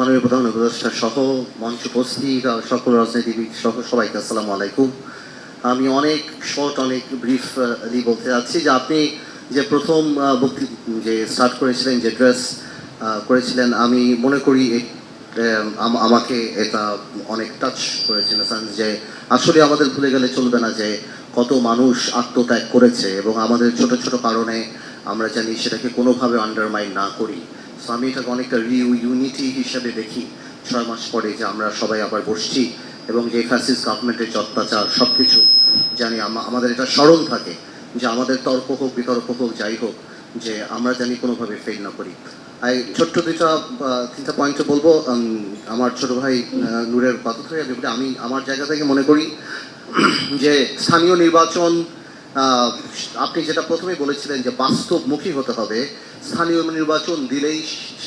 মাননীয় প্রধান উপদেষ্টা সহ মঞ্চ উপস্থিত সকল রাজনীতিবিদ সহ সবাইকে আসসালামু আলাইকুম। আমি অনেক শর্ট অনেক ব্রিফলি বলতে যাচ্ছি যে আপনি যে প্রথম যে স্টার্ট করেছিলেন, যে ড্রেস করেছিলেন, আমি মনে করি আমাকে এটা অনেক টাচ করেছিল, যে আসলে আমাদের ভুলে গেলে চলবে না যে কত মানুষ আত্মত্যাগ করেছে এবং আমাদের ছোট ছোট কারণে আমরা জানি সেটাকে কোনোভাবে আন্ডারমাইন না করি। সো আমি এটাকে অনেকটা ইউনিটি হিসেবে দেখি 6 মাস পরে যে আমরা সবাই আবার বসছি এবং যে ফ্যাসিস্ট গভর্নমেন্টের যে অত্যাচার সব কিছু জানি আমাদের এটা স্মরণ থাকে যে আমাদের তর্ক হোক বিতর্ক হোক যাই হোক, যে আমরা জানি কোনোভাবে ফেল না করি। ছোট্ট তিনটা পয়েন্টে বলবো। আমার ছোট ভাই নূরের কথা থেকে আমি আমার জায়গা থেকে মনে করি যে স্থানীয় নির্বাচন, আপনি যেটা প্রথমে বলেছিলেন যে বাস্তবমুখী হতে হবে, স্থানীয় নির্বাচন দিলেই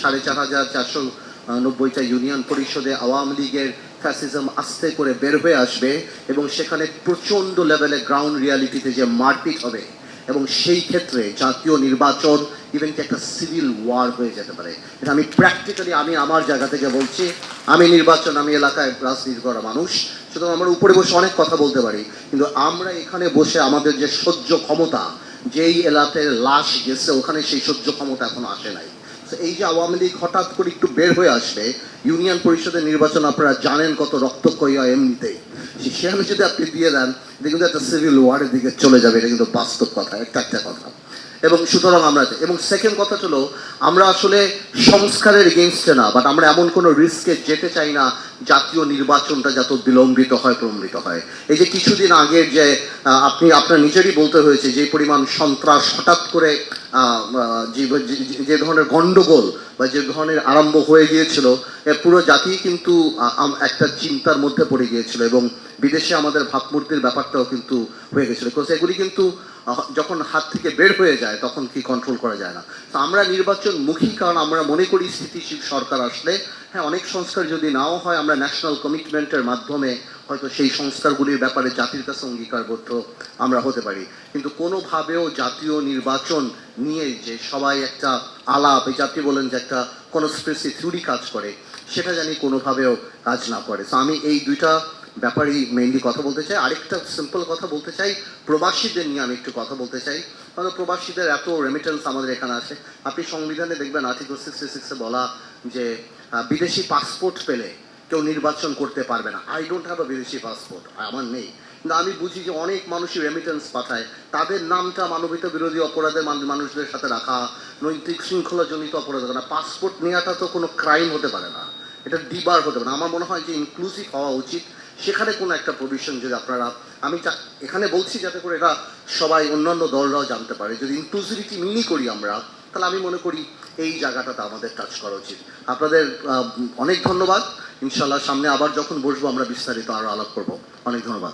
4,490টা ইউনিয়ন পরিষদে আওয়ামী লীগের ফ্যাসিজম আস্তে করে বের হয়ে আসবে এবং সেখানে প্রচণ্ড লেভেলে গ্রাউন্ড রিয়ালিটিতে যে মারপিট হবে এবং সেই ক্ষেত্রে জাতীয় নির্বাচন ইভেন কি একটা সিভিল ওয়ার হয়ে যেতে পারে। এটা আমি প্র্যাকটিক্যালি আমি আমার জায়গা থেকে বলছি। আমি এলাকায় রাজনীতি করা মানুষ, সুতরাং আমরা উপরে বসে অনেক কথা বলতে পারি, কিন্তু আমরা এখানে বসে আমাদের যে সহ্য ক্ষমতা, যেই এলাকায় লাশ গেছে ওখানে সেই সহ্য ক্ষমতা এখনো আসে নাই। এই যে আওয়ামী লীগ হঠাৎ করে একটু বের হয়ে আসবে, ইউনিয়ন পরিষদের নির্বাচন আপনারা জানেন কত রক্তক্ষয়ী হয় এমনিতেই, সেখানে যদি আপনি দিয়ে দেন কিন্তু একটা সিভিল ওয়ারের দিকে চলে যাবে। এটা কিন্তু বাস্তব কথা, একটা কথা। এবং সুতরাং এবং সেকেন্ড কথা হলো, আমরা আসলে সংস্কারের এগেনস্টে না, বাট আমরা এমন কোনো রিস্কে যেতে চাই না জাতীয় নির্বাচনটা যত বিলম্বিত হয় প্রলম্বিত হয়। এই যে কিছুদিন আগের যে আপনার নিজেরই বলতে হয়েছে যে পরিমাণ সন্ত্রাস হঠাৎ করে যে ধরনের গন্ডগোল বা যে ধরনের আরম্ভ হয়ে গিয়েছিল, পুরো জাতি কিন্তু একটা চিন্তার মধ্যে পড়ে গিয়েছিল এবং বিদেশে আমাদের ভাবমূর্তির ব্যাপারটাও কিন্তু হয়ে গেছিল। এগুলি কিন্তু যখন হাত থেকে বের হয়ে যায় তখন কি কন্ট্রোল করা যায় না। তো আমরা নির্বাচনমুখী, কারণ আমরা মনে করি স্থিতিশীল সরকার আসলে হ্যাঁ অনেক সংস্কার যদি নাও হয় আমরা ন্যাশনাল কমিটমেন্টের মাধ্যমে হয়তো সেই সংস্কারগুলির ব্যাপারে জাতির কাছে অঙ্গীকারবদ্ধ আমরা হতে পারি, কিন্তু কোনোভাবেও জাতীয় নির্বাচন নিয়ে যে সবাই একটা আলাপ, এই জাতি বলেন যে একটা কনস্পিরেসি থিওরি কাজ করে, সেটা জানি কোনোভাবেও কাজ না করে। তো আমি এই দুইটা ব্যাপারেই মেইনলি কথা বলতে চাই। আরেকটা সিম্পল কথা বলতে চাই, প্রবাসীদের নিয়ে আমি একটু কথা বলতে চাই। কারণ প্রবাসীদের এত রেমিটেন্স আমাদের এখানে আছে। আপনি সংবিধানে দেখবেন আর্টিকেল 66-এ বলা যে বিদেশি পাসপোর্ট পেলে কেউ নির্বাচন করতে পারবে না। আই ডোন্ট হ্যাভ আ বিদেশি পাসপোর্ট, আমার নেই, কিন্তু আমি বুঝি যে অনেক মানুষই রেমিটেন্স পাঠায়, তাদের নামটা মানবিক বিরোধী অপরাধের মানুষদের সাথে রাখা, নৈতিক শৃঙ্খলাজনিত অপরাধ না। পাসপোর্ট নেওয়াটা তো কোনো ক্রাইম হতে পারে না, এটা ডিবার হতে পারে না। আমার মনে হয় যে ইনক্লুসিভ হওয়া উচিত, সেখানে কোনো একটা প্রভিশন যদি আপনারা, আমি এখানে বলছি যাতে করে এটা সবাই অন্যান্য দলরাও জানতে পারে, যদি ইনক্লুসিভিটি মিনি করি আমরা, তাহলে আমি মনে করি এই জায়গাটাতে আমাদের টাচ করা উচিত। আপনাদের অনেক ধন্যবাদ। ইনশাল্লাহ সামনে আবার যখন বসবো আমরা বিস্তারিত আরও আলাপ করবো। অনেক ধন্যবাদ।